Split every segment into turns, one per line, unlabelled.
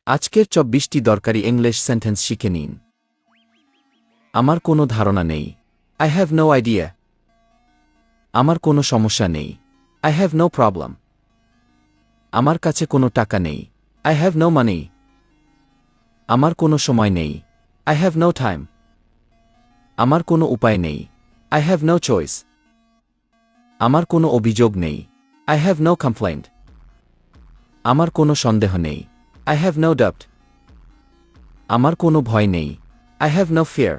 আজকের ২৪টি দরকারি English sentence শিখে নিন। আমার কোনো ধারণা নেই। I have no idea. আমার কোনো সমস্যা নেই। I have no problem. আমার কাছে কোনো টাকা নেই। I have no money. আমার কোনো সময় নেই। I have no time. আমার কোনো উপায় নেই। I have no choice. আমার কোনো অভিযোগ নেই। I have no complaint. আমার কোনো সন্দেহ নেই। I have no doubt. আমার কোনো ভয় নেই। I have no fear.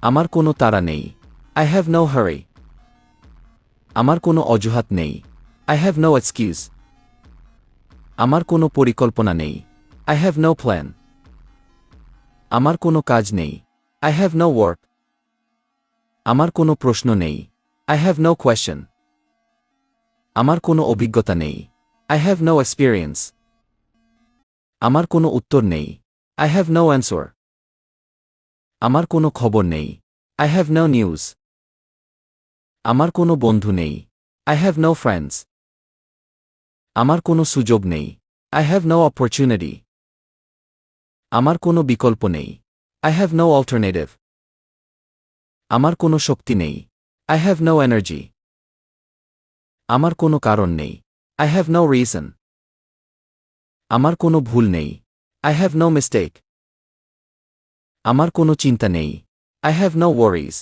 আমার কোনো তাড়া নেই। I have no hurry. আমার কোনো অজুহাত নেই। I have no excuse. আমার কোনো পরিকল্পনা নেই। I have no plan. আমার কোনো কাজ নেই। I have no work. আমার কোনো প্রশ্ন নেই। I have no question. আমার কোনো অভিজ্ঞতা নেই। I have no experience. আমার কোনো উত্তর নেই। I have no answer. আমার কোনো খবর নেই। I have no news. আমার কোনো বন্ধু নেই। I have no friends. আমার কোনো সুযোগ নেই। I have no opportunity. আমার কোনো বিকল্প নেই। I have no alternative. আমার কোনো শক্তি নেই। I have no energy. আমার কোনো কারণ নেই। I have no reason. আমার কোনো ভুল নেই। I have no mistake. আমার কোনো চিন্তা নেই। I have no worries.